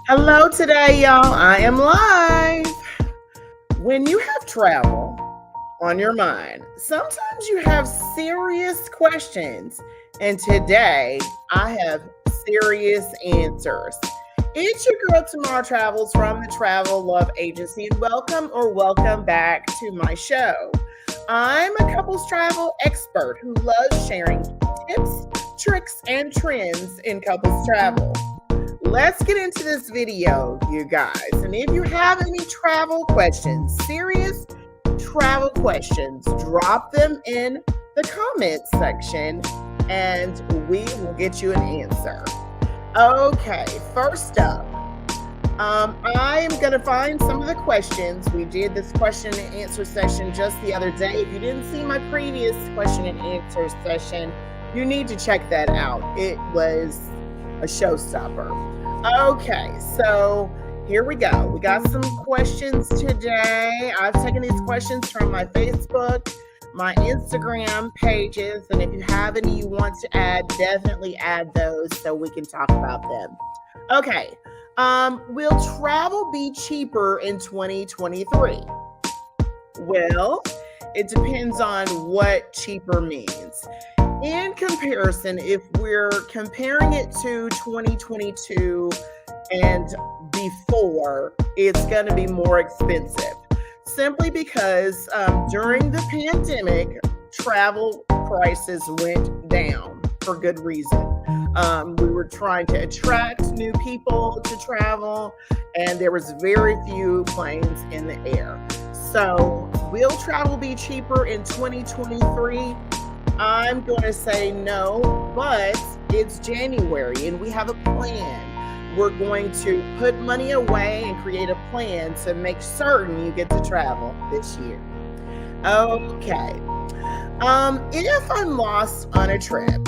Hello today, y'all. I am live. When you have travel on your mind, sometimes you have serious questions. And today I have serious answers. It's your girl Tamara Travels from the Travel Love Agency, and welcome back to my show. I'm a couples travel expert who loves sharing tips, tricks, and trends in couples travel. Let's get into this video, you guys. And if you have any travel questions, serious travel questions, drop them in the comments section and we will get you an answer. Okay, first up, I am going to find some of the questions. We did this question and answer session just the other day. If you didn't see my previous question and answer session, you need to check that out. It was a showstopper. Okay, so here we go. We got some questions today. I've taken these questions from my Facebook, my Instagram pages, and if you have any you want to add, definitely add those so we can talk about them. Okay, will travel be cheaper in 2023? Well, it depends on what cheaper means. In comparison, if we're comparing it to 2022 and before, it's going to be more expensive. Simply because during the pandemic, travel prices went down for good reason. We were trying to attract new people to travel, and there was very few planes in the air. So, will travel be cheaper in 2023? I'm going to say no, but it's January and we have a plan. We're going to put money away and create a plan to make certain you get to travel this year. Okay. If I'm lost on a trip,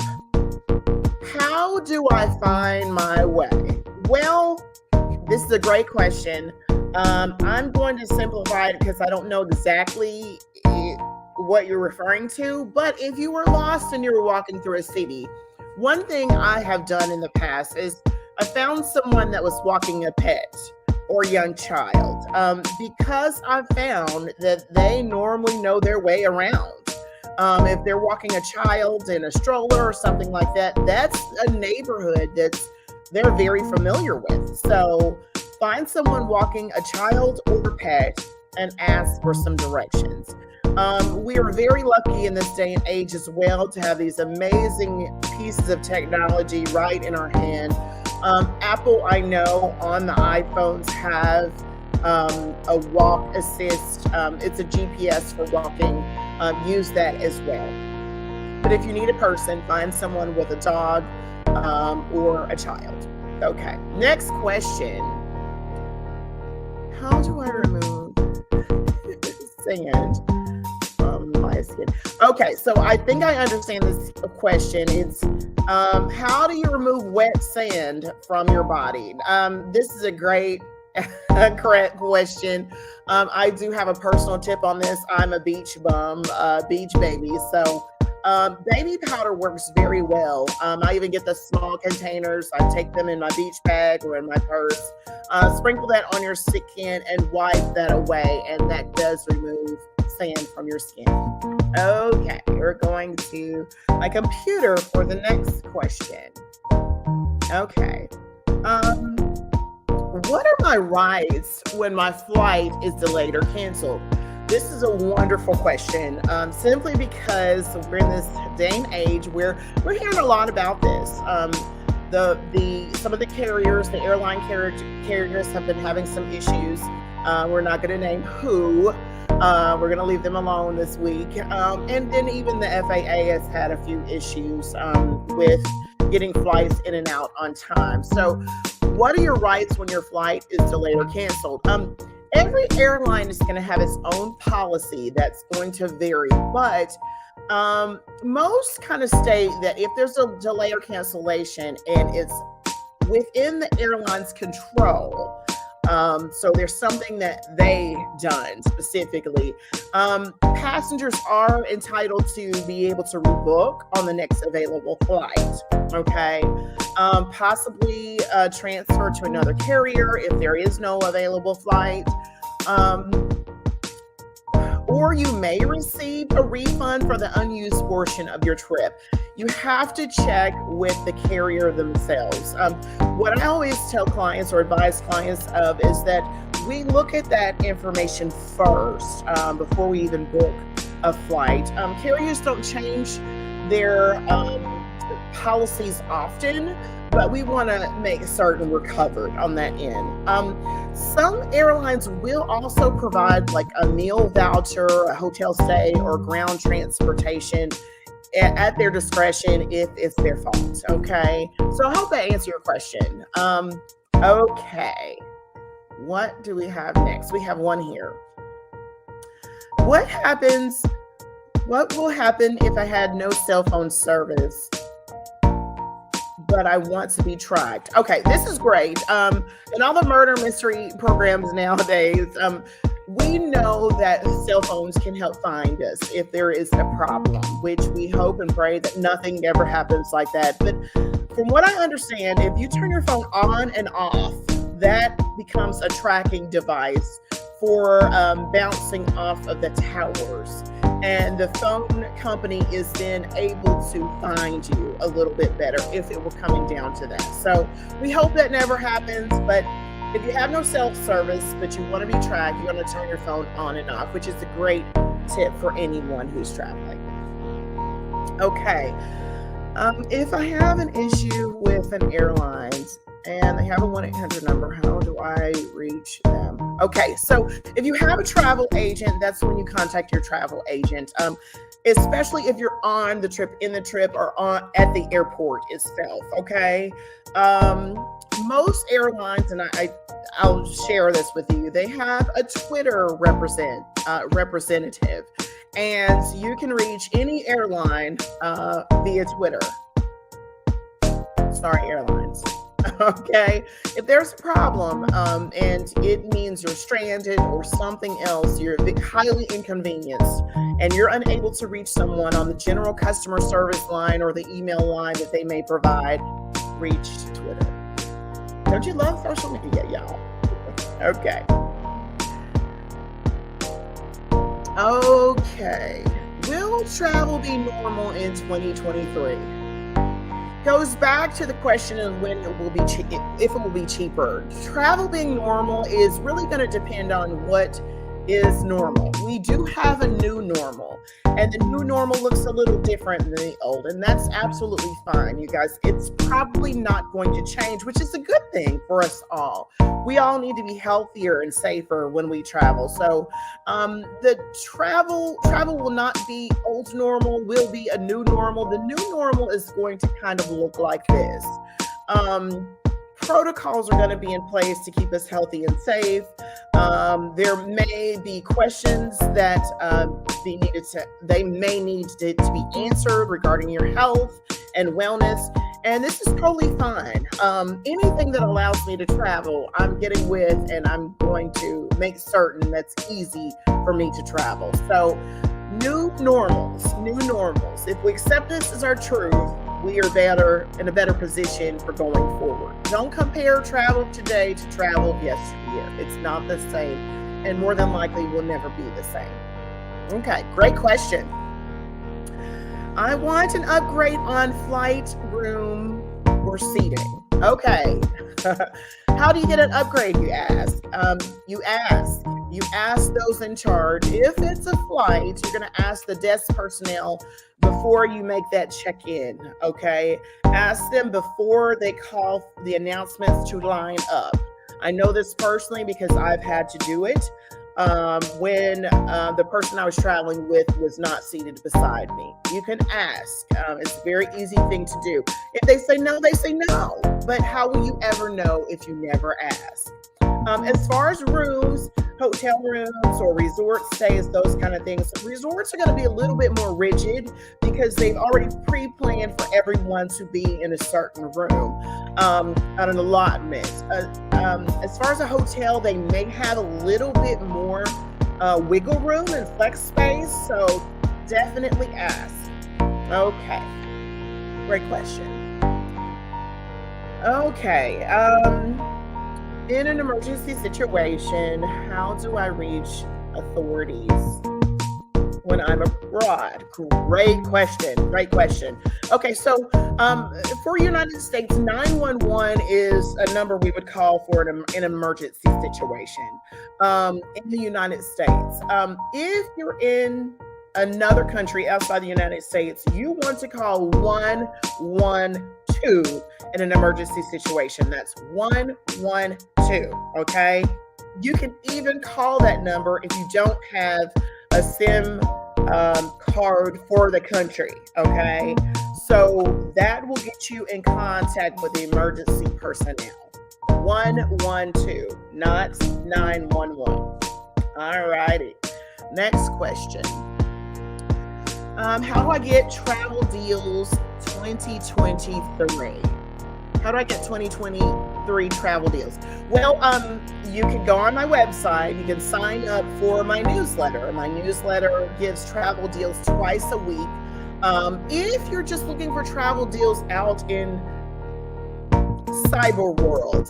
how do I find my way? Well, this is a great question. I'm going to simplify it because I don't know exactly what you're referring to, but if you were lost and you were walking through a city, one thing I have done in the past is I found someone that was walking a pet or young child because I found that they normally know their way around. If they're walking a child in a stroller or something like that, that's a neighborhood they're very familiar with. So find someone walking a child or a pet and ask for some directions. We are very lucky in this day and age as well to have these amazing pieces of technology right in our hand. Apple, I know, on the iPhones have a walk assist. It's a GPS for walking. Use that as well. But if you need a person, find someone with a dog or a child. Okay, next question. How do I remove sand from my skin? Okay, so I think I understand this question. It's how do you remove wet sand from your body? This is a great, correct question. I do have a personal tip on this. I'm a beach bum, beach baby. So baby powder works very well. I even get the small containers. I take them in my beach bag or in my purse. Sprinkle that on your skin and wipe that away, and that does remove sand from your skin. Okay, we're going to my computer for the next question. Okay. What are my rights when my flight is delayed or canceled? This is a wonderful question, simply because we're in this day and age where we're hearing a lot about this. Some of the carriers, the airline carriers have been having some issues. We're not going to name who. We're going to leave them alone this week. And then even the FAA has had a few issues with getting flights in and out on time. So what are your rights when your flight is delayed or canceled? Every airline is going to have its own policy that's going to vary, but most kind of state that if there's a delay or cancellation and it's within the airline's control, so there's something that they done specifically, passengers are entitled to be able to rebook on the next available flight. Okay. possibly transfer to another carrier if there is no available flight. Um, or you may receive a refund for the unused portion of your trip. You have to check with the carrier themselves. What I always tell clients or advise clients of is that we look at that information first before we even book a flight. Carriers don't change their policies often, but we want to make certain we're covered on that end. Some airlines will also provide like a meal voucher, a hotel stay, or ground transportation at their discretion if it's their fault. Okay, so I hope that answers your question. Okay, what do we have next? We have one here. What will happen if I had no cell phone service, but I want to be tracked? Okay, this is great. In all the murder mystery programs nowadays, we know that cell phones can help find us if there is a problem, which we hope and pray that nothing ever happens like that. But from what I understand, if you turn your phone on and off, that becomes a tracking device for bouncing off of the towers. And the phone company is then able to find you a little bit better if it were coming down to that. So we hope that never happens, but if you have no cell service, but you want to be tracked, you're going to turn your phone on and off, which is a great tip for anyone who's traveling. Okay. If I have an issue with an airline and they have a 1-800 number, how do I reach them? Okay, so if you have a travel agent, that's when you contact your travel agent, especially if you're on the trip, in the trip, or at the airport itself, okay? Most airlines, and I'll share this with you, they have a Twitter representative, and you can reach any airline via Twitter. Sorry, airlines. Okay, if there's a problem and it means you're stranded or something else, you're highly inconvenienced and you're unable to reach someone on the general customer service line or the email line that they may provide, reach Twitter. Don't you love social media, y'all? Okay. Okay. Will travel be normal in 2023? Goes back to the question of when it will be if it will be cheaper. Travel being normal is really going to depend on what is normal. We do have a new normal, and the new normal looks a little different than the old, and that's absolutely fine, you guys. It's probably not going to change, which is a good thing for us all. We all need to be healthier and safer when we travel. So the travel will not be old normal, will be a new normal. The new normal is going to kind of look like this. Protocols are going to be in place to keep us healthy and safe. There may be questions that they may need to be answered regarding your health and wellness, and this is totally fine. Anything that allows me to travel, I'm getting with, and I'm going to make certain that's easy for me to travel. So new normals. If we accept this as our truth, we are in a better position for going forward. Don't compare travel today to travel yesteryear. It's not the same, and more than likely will never be the same. Okay, great question. I want an upgrade on flight, room, or seating. Okay. How do you get an upgrade, you ask? You ask those in charge. If it's a flight, you're going to ask the desk personnel before you make that check-in, okay? Ask them before they call the announcements to line up. I know this personally because I've had to do it when the person I was traveling with was not seated beside me. You can ask. It's a very easy thing to do. If they say no, they say no. But how will you ever know if you never ask? As far as rooms, hotel rooms or resort stays, those kind of things, resorts are going to be a little bit more rigid because they've already pre-planned for everyone to be in a certain room on an allotment. As far as a hotel, they may have a little bit more wiggle room and flex space, so definitely ask. Okay, great question. Okay. In an emergency situation, how do I reach authorities when I'm abroad? Great question. Great question. Okay, so for United States, 911 is a number we would call for an emergency situation in the United States. If you're in another country outside the United States, you want to call 112 in an emergency situation. That's 112. Okay. You can even call that number if you don't have a SIM card for the country. Okay. So that will get you in contact with the emergency personnel. 112, not 911. All righty. Next question. How do I get travel deals 2023? How do I get 2023 travel deals? Well, you can go on my website. You can sign up for my newsletter. My newsletter gives travel deals twice a week. If you're just looking for travel deals out in cyber world,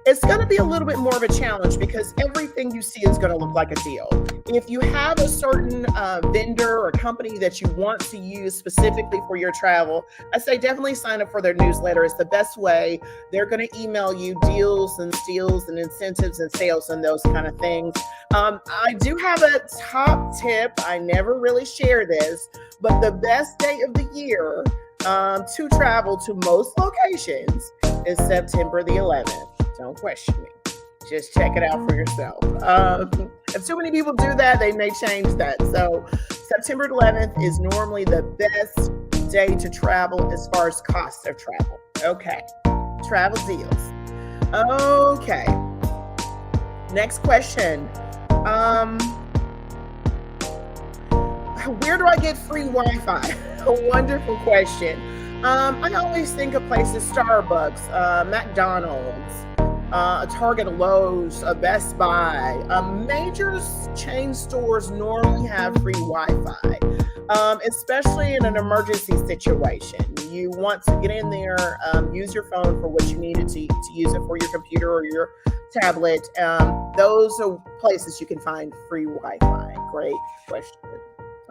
it's going to be a little bit more of a challenge because everything you see is going to look like a deal. If you have a certain vendor or company that you want to use specifically for your travel, I say definitely sign up for their newsletter. It's the best way. They're going to email you deals and steals and incentives and sales and those kind of things. I do have a top tip. I never really share this, but the best day of the year to travel to most locations is September the 11th. Don't question me. Just check it out for yourself. If too many people do that, they may change that. So September 11th is normally the best day to travel as far as cost of travel. Okay. Travel deals. Okay. Next question. Where do I get free Wi-Fi? A wonderful question. I always think of places: Starbucks, McDonald's, a Target, a Lowe's, a Best Buy. Major chain stores normally have free Wi-Fi, especially in an emergency situation. You want to get in there, use your phone for what you needed to use it for, your computer or your tablet. Those are places you can find free Wi-Fi. Great question.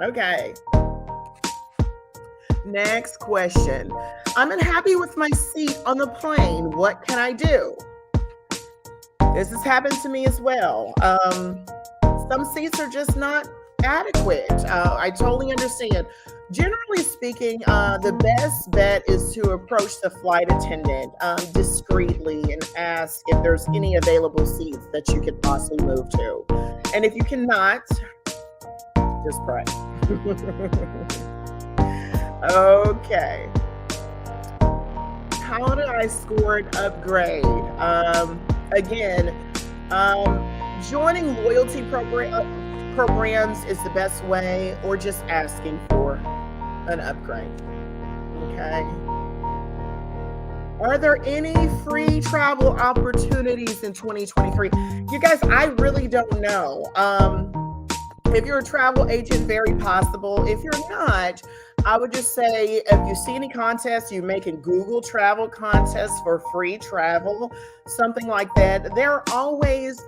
Okay. Next question. I'm unhappy with my seat on the plane. What can I do? This has happened to me as well. Some seats are just not adequate. I totally understand. Generally speaking, the best bet is to approach the flight attendant discreetly and ask if there's any available seats that you could possibly move to. And if you cannot, just pray. Okay. How do I score an upgrade? Again, joining loyalty programs is the best way, or just asking for an upgrade. Okay. Are there any free travel opportunities in 2023? You guys, I really don't know. If you're a travel agent, very possible. If you're not, I would just say if you see any contests, you make a Google travel contest for free travel, something like that. There are always,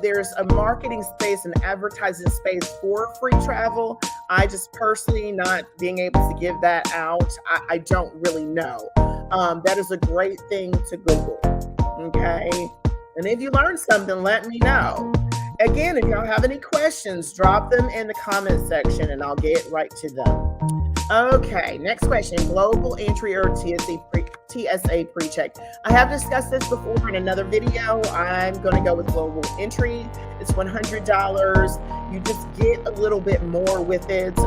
there's a marketing space and advertising space for free travel. I just personally not being able to give that out. I don't really know. That is a great thing to Google. Okay. And if you learn something, let me know. Again, if y'all have any questions, drop them in the comment section and I'll get right to them. Okay, next question. Global entry or TSA pre-check. I have discussed this before in another video. I'm going to go with global entry. It's $100. You just get a little bit more with it.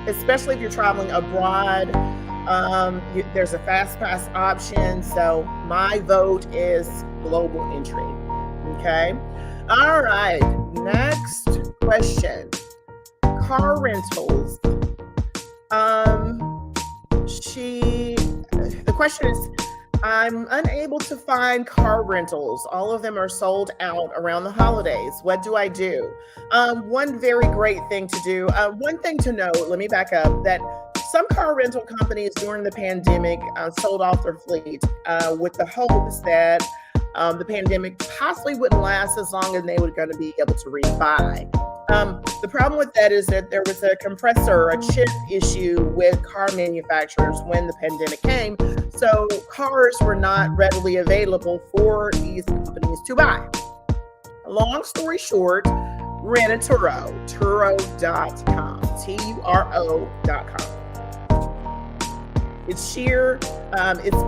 Especially if you're traveling abroad. There's a fast pass option. So my vote is global entry. Okay. All right. Next question. Car rentals. The question is, I'm unable to find car rentals. All of them are sold out around the holidays. What do I do? One very great thing to do. One thing to note, let me back up, that some car rental companies during the pandemic sold off their fleet with the hopes that the pandemic possibly wouldn't last as long as they were going to be able to rebuy. The problem with that is that there was a compressor, a chip issue with car manufacturers when the pandemic came. So cars were not readily available for these companies to buy. Long story short, rent a Turo, Turo.com, Turo.com. It's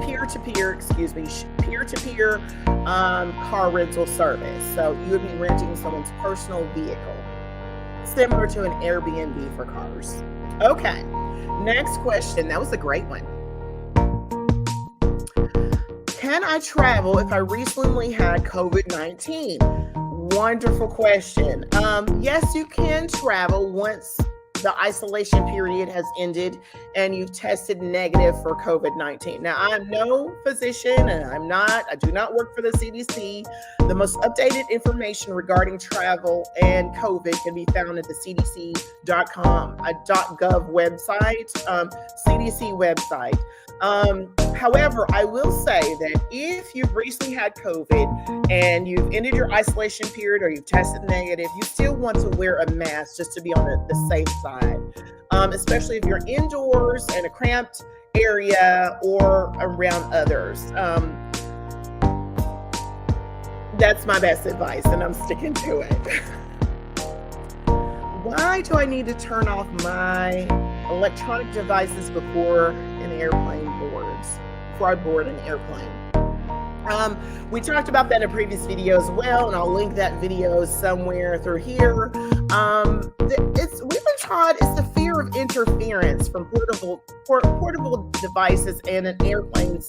peer-to-peer car rental service. So you would be renting someone's personal vehicle, similar to an Airbnb for cars. Okay, next question. That was a great one. Can I travel if I recently had COVID-19? Wonderful question. Yes, you can travel once the isolation period has ended and you've tested negative for COVID-19. Now, I'm no physician and I do not work for the CDC. The most updated information regarding travel and COVID can be found at the cdc.com, .gov website, CDC website. However, I will say that if you've recently had COVID and you've ended your isolation period or you've tested negative, you still want to wear a mask just to be on the safe side, especially if you're indoors in a cramped area or around others. That's my best advice, and I'm sticking to it. Why do I need to turn off my electronic devices before I board an airplane? We talked about that in a previous video as well, and I'll link that video somewhere through here. We've been taught it's the fear of interference from portable devices and an airplane's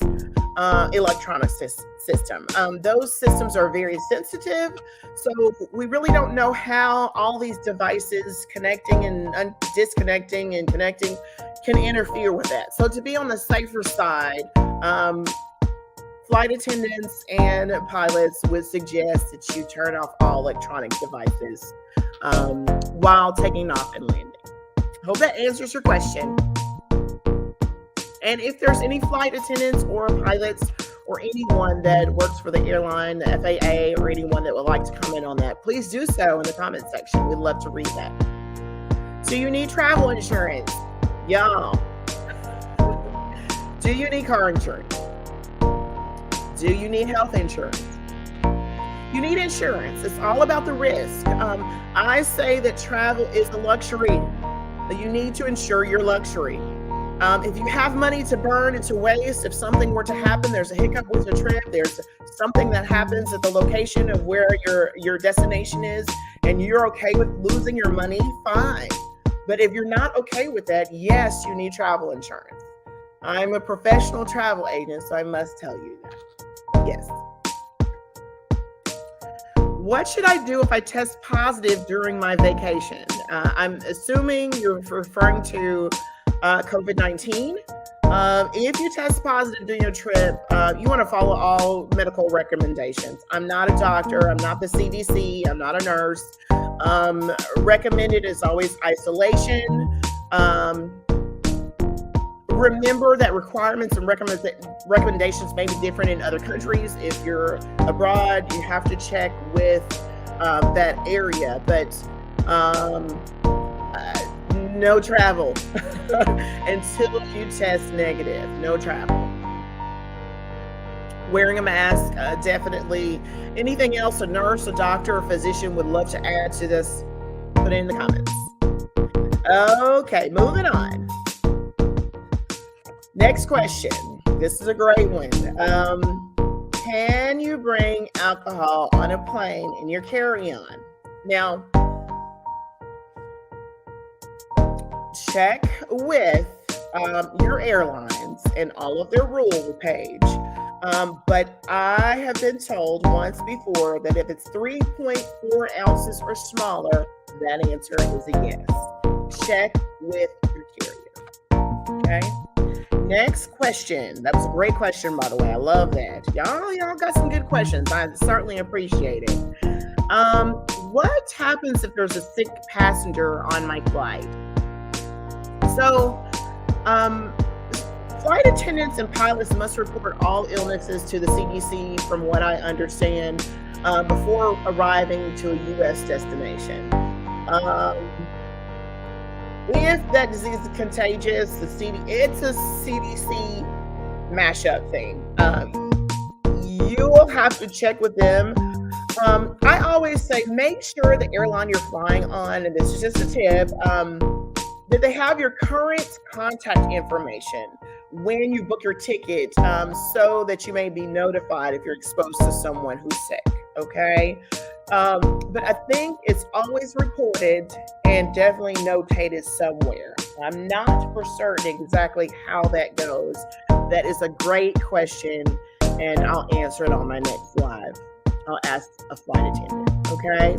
electronic system. Those systems are very sensitive, so we really don't know how all these devices connecting and disconnecting and connecting can interfere with that. So to be on the safer side, flight attendants and pilots would suggest that you turn off all electronic devices while taking off and landing. Hope that answers your question. And if there's any flight attendants or pilots or anyone that works for the airline, the FAA, or anyone that would like to comment on that, please do so in the comment section. We'd love to read that. Do you need travel insurance? Y'all. Do you need car insurance? Do you need health insurance? You need insurance. It's all about the risk. I say that travel is a luxury. That you need to insure your luxury. If you have money to burn and to waste, if something were to happen, there's a hiccup with your trip, there's something that happens at the location of where your destination is, and you're okay with losing your money, fine. But if you're not okay with that, yes, you need travel insurance. I'm a professional travel agent, so I must tell you that. Yes. What should I do if I test positive during my vacation? I'm assuming you're referring to COVID-19. If you test positive during your trip, you want to follow all medical recommendations. I'm not a doctor. I'm not the CDC. I'm not a nurse. Recommended is always isolation. Remember that requirements and recommendations may be different in other countries. If you're abroad, you have to check with that area. But no travel until you test negative. No travel. Wearing a mask, definitely. Anything else a nurse, a doctor, or physician would love to add to this, put it in the comments. Okay, moving on. Next question. This is a great one. Can you bring alcohol on a plane in your carry-on? Now, check with your airlines and all of their rule page. But I have been told once before that if it's 3.4 ounces or smaller, that answer is a yes. Check with your carrier. Okay. Next question. That was a great question, by the way. I love that. Y'all got some good questions. I certainly appreciate it. What happens if there's a sick passenger on my flight? So Um, Flight attendants and pilots must report all illnesses to the CDC, from what I understand, before arriving to a U.S. destination. Um, if that disease is contagious, it's a CDC mashup thing. You will have to check with them. I always say make sure the airline you're flying on, and this is just a tip, that they have your current contact information when you book your ticket, so that you may be notified if you're exposed to someone who's sick. Okay. But I think it's always reported and definitely notated somewhere. I'm not for certain exactly how that goes. That is a great question, and I'll answer it on my next live. I'll ask a flight attendant. Okay.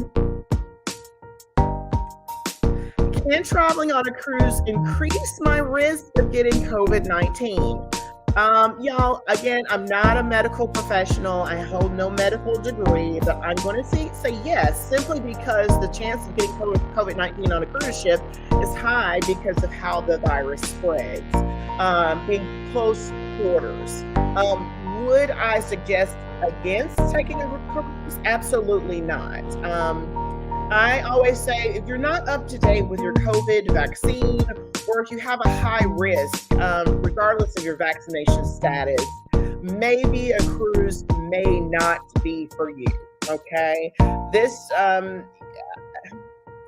Can traveling on a cruise increase my risk of getting COVID-19? Y'all, again, I'm not a medical professional. I hold no medical degree, but I'm going to say yes, simply because the chance of getting COVID-19 on a cruise ship is high because of how the virus spreads, being close quarters. Would I suggest against taking a cruise? Absolutely not. I always say, if you're not up to date with your COVID vaccine, or if you have a high risk, regardless of your vaccination status, maybe a cruise may not be for you. Okay. This,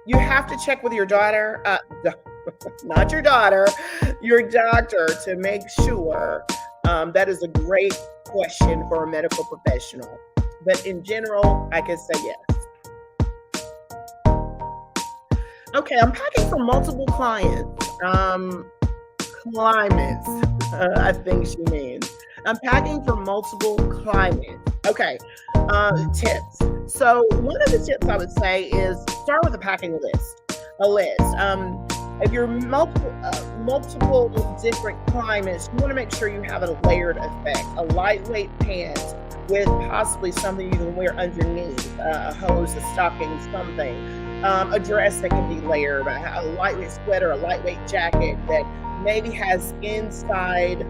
you have to check with your daughter, not your daughter, your doctor, to make sure. That is a great question for a medical professional. But in general, I can say yes. Okay, I'm packing for multiple clients. Climates, I think she means. I'm packing for multiple climates. Okay, tips. So one of the tips I would say is start with a packing list. A list. If you're multiple different climates, you want to make sure you have a layered effect. A lightweight pant with possibly something you can wear underneath, a hose, a stocking, something. A dress that can be layered, a lightweight sweater, a lightweight jacket that maybe has inside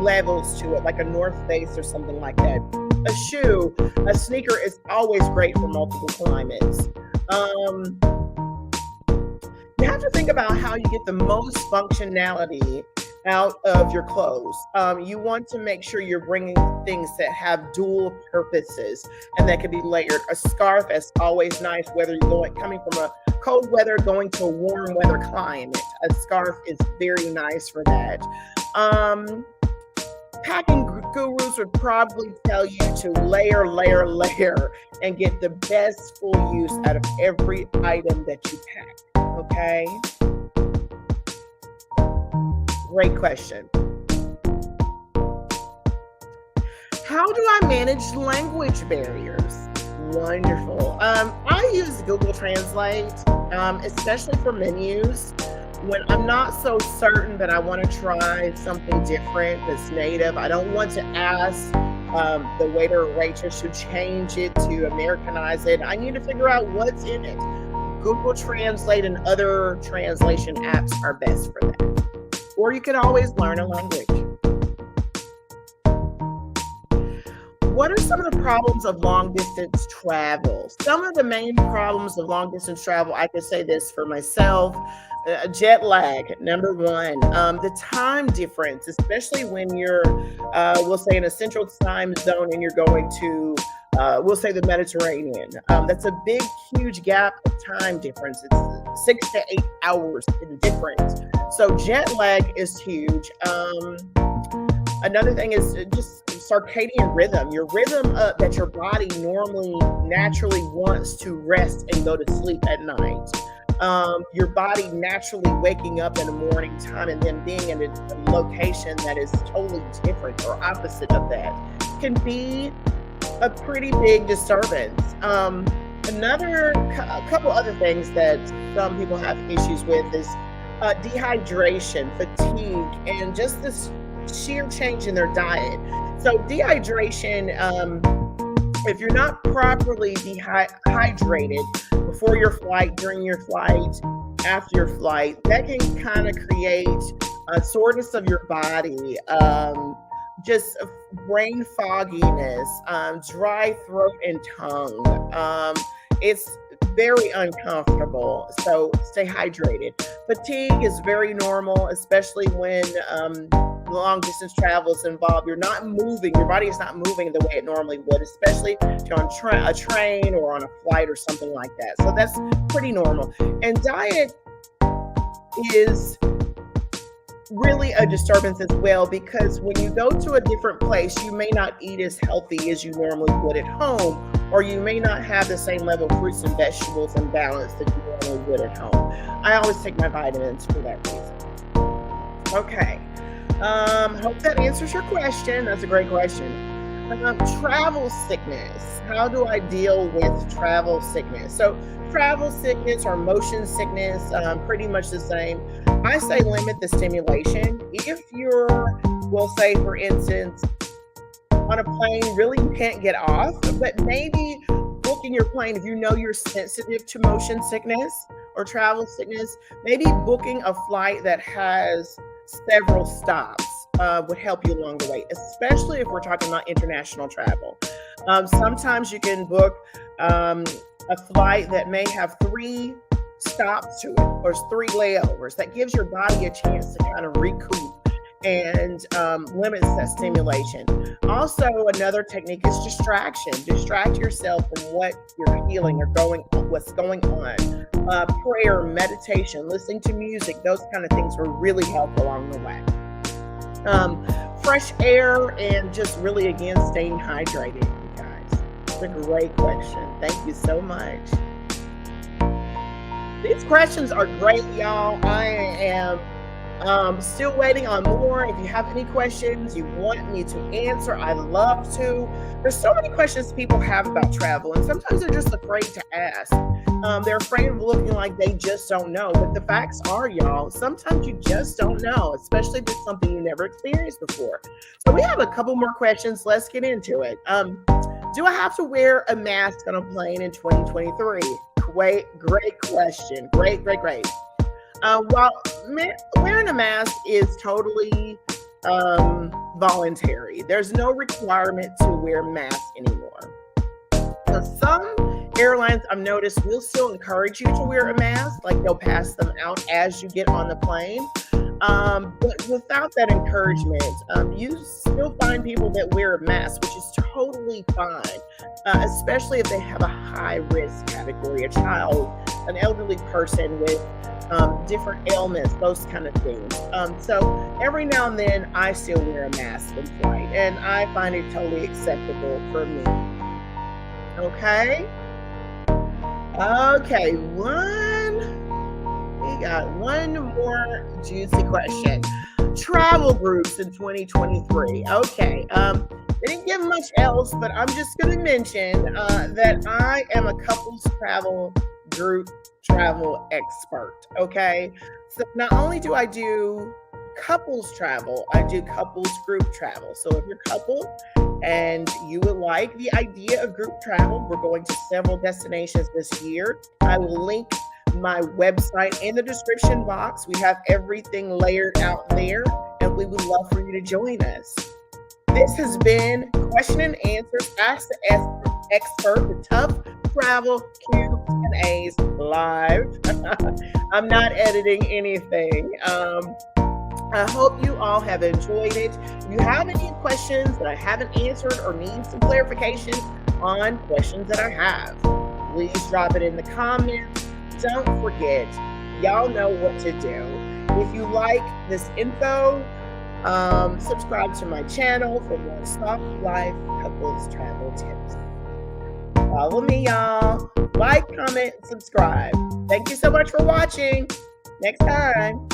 levels to it, like a North Face or something like that. A shoe, a sneaker is always great for multiple climates. You have to think about how you get the most functionality out of your clothes. You want to make sure you're bringing things that have dual purposes and that can be layered. A scarf is always nice, whether you're coming from a cold weather going to a warm weather climate. A scarf is very nice for that. Packing gurus would probably tell you to layer, layer, layer, and get the best full use out of every item that you pack. Okay? Great question. How do I manage language barriers? Wonderful. I use Google Translate, especially for menus. When I'm not so certain that I want to try something different that's native, I don't want to ask the waiter or waitress to change it, to Americanize it. I need to figure out what's in it. Google Translate and other translation apps are best for that. Or you can always learn a language. What are some of the problems of long distance travel? Some of the main problems of long distance travel, I can say this for myself, jet lag, number one. The time difference, especially when you're, we'll say in a central time zone and you're going to, we'll say the Mediterranean. That's a big, huge gap of time difference. It's 6 to 8 hours in difference. So jet lag is huge. Another thing is just circadian rhythm. Your rhythm that your body normally naturally wants to rest and go to sleep at night. Your body naturally waking up in the morning time and then being in a location that is totally different or opposite of that can be a pretty big disturbance. A couple other things that some people have issues with is dehydration, fatigue, and just this sheer change in their diet. So dehydration, if you're not properly hydrated before your flight, during your flight, after your flight, that can kind of create soreness of your body, just brain fogginess, dry throat and tongue. It's very uncomfortable, so stay hydrated. Fatigue is very normal, especially when long distance travel is involved. You're not moving, your body is not moving the way it normally would, especially if you're on a train or on a flight or something like that. So that's pretty normal. And diet is really a disturbance as well, because when you go to a different place, you may not eat as healthy as you normally would at home, or you may not have the same level of fruits and vegetables and balance that you normally would at home. I always take my vitamins for that reason. Okay. Hope that answers your question. That's a great question. Travel sickness. How do I deal with travel sickness? So travel sickness or motion sickness, pretty much the same. I say limit the stimulation. If you're, we'll say for instance, on a plane, really you can't get off, but maybe booking your plane, if you know you're sensitive to motion sickness or travel sickness, maybe booking a flight that has several stops would help you along the way, especially if we're talking about international travel. Sometimes you can book a flight that may have 3 stops to it or 3 layovers. That gives your body a chance to kind of recoup and limits that stimulation. Also, another technique is distraction. Distract yourself from what you're feeling or what's going on. Prayer, meditation, listening to music, those kind of things will really help along the way. Fresh air and just really, again, staying hydrated, you guys. It's a great question. Thank you so much. These questions are great, y'all. I am still waiting on more. If you have any questions you want me to answer, I'd love to. There's so many questions people have about travel, and sometimes they're just afraid to ask. They're afraid of looking like they just don't know. But the facts are, y'all, sometimes you just don't know, especially if it's something you never experienced before. So we have a couple more questions. Let's get into it. Do I have to wear a mask on a plane in 2023? Great question. Great. While wearing a mask is totally voluntary, there's no requirement to wear a mask anymore. So some airlines I've noticed will still encourage you to wear a mask, like they'll pass them out as you get on the plane. But without that encouragement, you still find people that wear a mask, which is totally fine, especially if they have a high risk category, a child, an elderly person with different ailments, those kind of things. So every now and then I still wear a mask in flight, and I find it totally acceptable for me. Okay, we got one more juicy question. Travel groups in 2023. Okay, they didn't give much else, but I'm just going to mention that I am a couples group travel expert. Okay, so not only do I do couples travel, I do couples group travel. So if you're a couple and you would like the idea of group travel, we're going to several destinations this year. I will link my website in the description box. We have everything layered out there, and we would love for you to join us. This has been Question and Answers, Ask the Expert, the Tough Travel Q&As live. I'm not editing anything. I hope you all have enjoyed it. If you have any questions that I haven't answered or need some clarification on questions that I have, please drop it in the comments. Don't forget, y'all know what to do. If you like this info, subscribe to my channel for more soft life couples travel tips. Follow me, y'all. Like, comment, subscribe. Thank you so much for watching. Next time.